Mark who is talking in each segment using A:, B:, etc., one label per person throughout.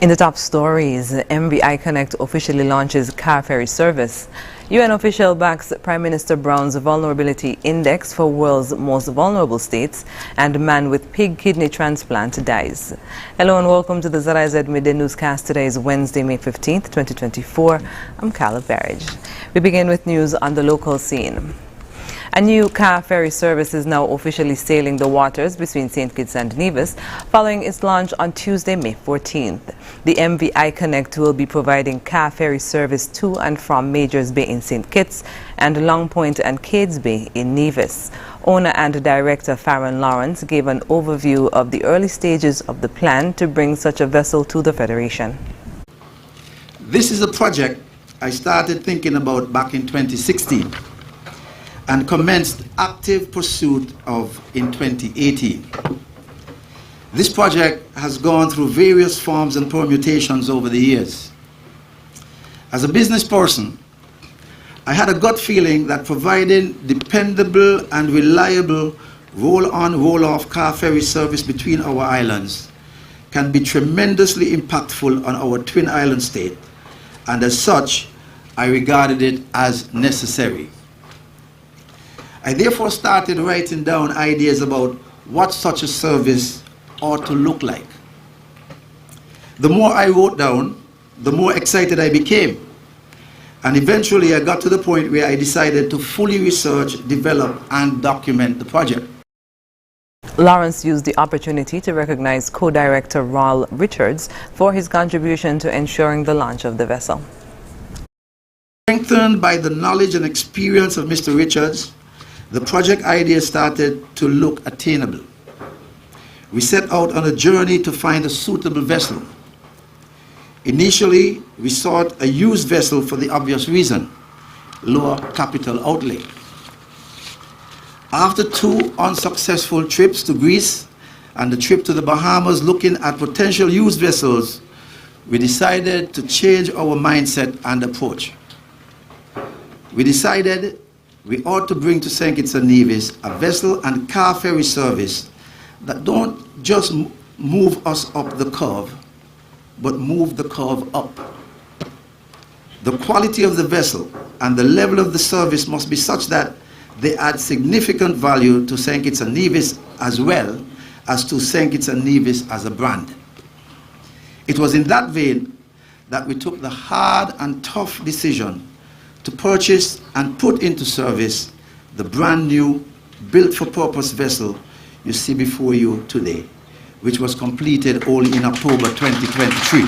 A: In the top stories, MVI Connect officially launches car ferry service. UN official backs Prime Minister Brown's vulnerability index for world's most vulnerable states, and man with pig kidney transplant dies. Hello and welcome to the ZIZ Midday newscast. Today is Wednesday, May 15th, 2024. I'm Carla Barrage. We begin with news on the local scene. A new car ferry service is now officially sailing the waters between St. Kitts and Nevis following its launch on Tuesday, May 14th. The MVI Connect will be providing car ferry service to and from Majors Bay in St. Kitts and Long Point and Cades Bay in Nevis. Owner and director Farron Lawrence gave an overview of the early stages of the plan to bring such a vessel to the Federation.
B: This is a project I started thinking about back in 2016. And commenced active pursuit of in 2018. This project has gone through various forms and permutations over the years. As a business person, I had a gut feeling that providing dependable and reliable roll-on, roll-off car ferry service between our islands can be tremendously impactful on our twin island state, and as such, I regarded it as necessary. I therefore started writing down ideas about what such a service ought to look like. The more I wrote down, the more excited I became. And eventually I got to the point where I decided to fully research, develop, and document the project.
A: Lawrence used the opportunity to recognize co-director Raul Richards for his contribution to ensuring the launch of the vessel.
B: Strengthened by the knowledge and experience of Mr. Richards, the project idea started to look attainable. We set out on a journey to find a suitable vessel. Initially, we sought a used vessel for the obvious reason: lower capital outlay. After 2 unsuccessful trips to Greece and the trip to the Bahamas looking at potential used vessels, we decided to change our mindset and approach. We decided we ought to bring to St. Kitts and Nevis a vessel and car ferry service that don't just move us up the curve, but move the curve up. The quality of the vessel and the level of the service must be such that they add significant value to St. Kitts and Nevis as well as to St. Kitts and Nevis as a brand. It was in that vein that we took the hard and tough decision to purchase and put into service the brand new built-for-purpose vessel you see before you today, which was completed only in October 2023.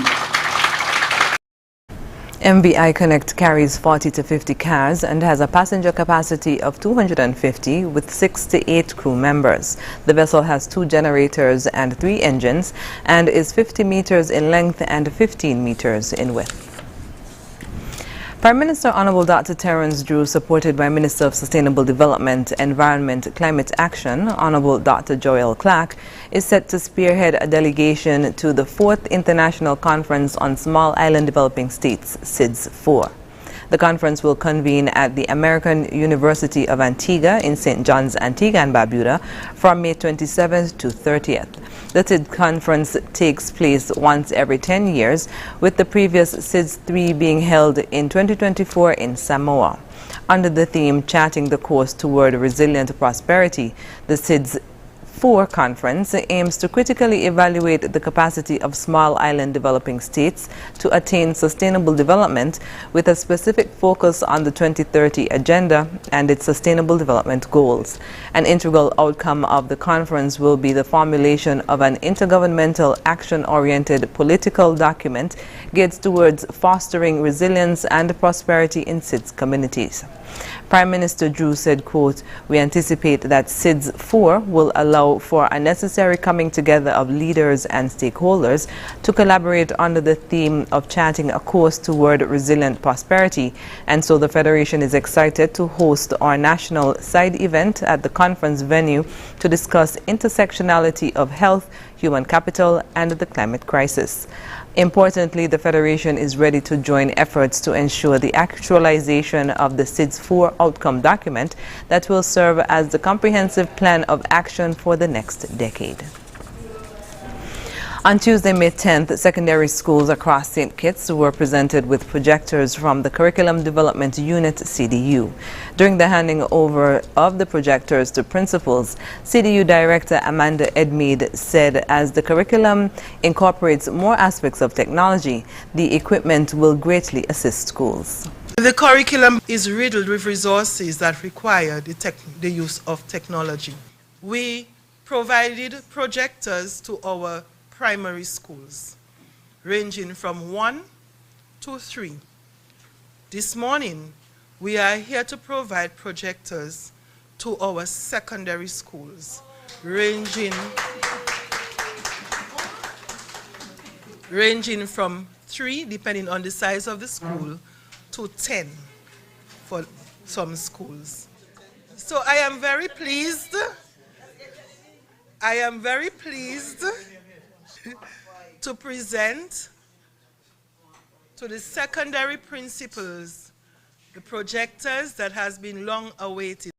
A: MVI Connect carries 40 to 50 cars and has a passenger capacity of 250 with 6 to 8 crew members. The vessel has 2 generators and 3 engines and is 50 meters in length and 15 meters in width. Prime Minister Honorable Dr. Terence Drew, supported by Minister of Sustainable Development, Environment, Climate Action, Honorable Dr. Joel Clark, is set to spearhead a delegation to the 4th International Conference on Small Island Developing States, ZIZ 4. The conference will convene at the American University of Antigua in St. John's, Antigua and Barbuda from May 27th to 30th. The ZIZ conference takes place once every 10 years, with the previous ZIZ 3 being held in 2024 in Samoa. Under the theme Charting the Course Toward Resilient Prosperity, the ZIZ 4 conference aims to critically evaluate the capacity of small island developing states to attain sustainable development, with a specific focus on the 2030 agenda and its sustainable development goals. An integral outcome of the conference will be the formulation of an intergovernmental action-oriented political document geared towards fostering resilience and prosperity in ZIZ communities. Prime Minister Drew said, quote, "We anticipate that ZIZ 4 will allow for a necessary coming together of leaders and stakeholders to collaborate under the theme of charting a course toward resilient prosperity, and so the Federation is excited to host our national side event at the conference venue to discuss intersectionality of health, human capital, and the climate crisis. Importantly, the Federation is ready to join efforts to ensure the actualization of the ZIZ 4 outcome document that will serve as the comprehensive plan of action for the next decade. On Tuesday, May 10th, secondary schools across St. Kitts were presented with projectors from the Curriculum Development Unit, CDU. During the handing over of the projectors to principals, CDU Director Amanda Edmead said as the curriculum incorporates more aspects of technology, the equipment will greatly assist schools.
C: The curriculum is riddled with resources that require the use of technology. We provided projectors to our primary schools, ranging from 1 to 3. This morning, we are here to provide projectors to our secondary schools, ranging from 3, depending on the size of the school, to 10 for some schools. So I am very pleased to present to the secondary principals the projectors that has been long awaited.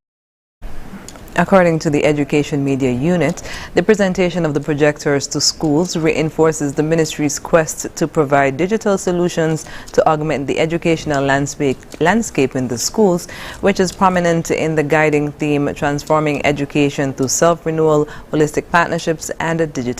A: According to the Education Media Unit, the presentation of the projectors to schools reinforces the ministry's quest to provide digital solutions to augment the educational landscape in the schools, which is prominent in the guiding theme, transforming education through self-renewal, holistic partnerships, and digital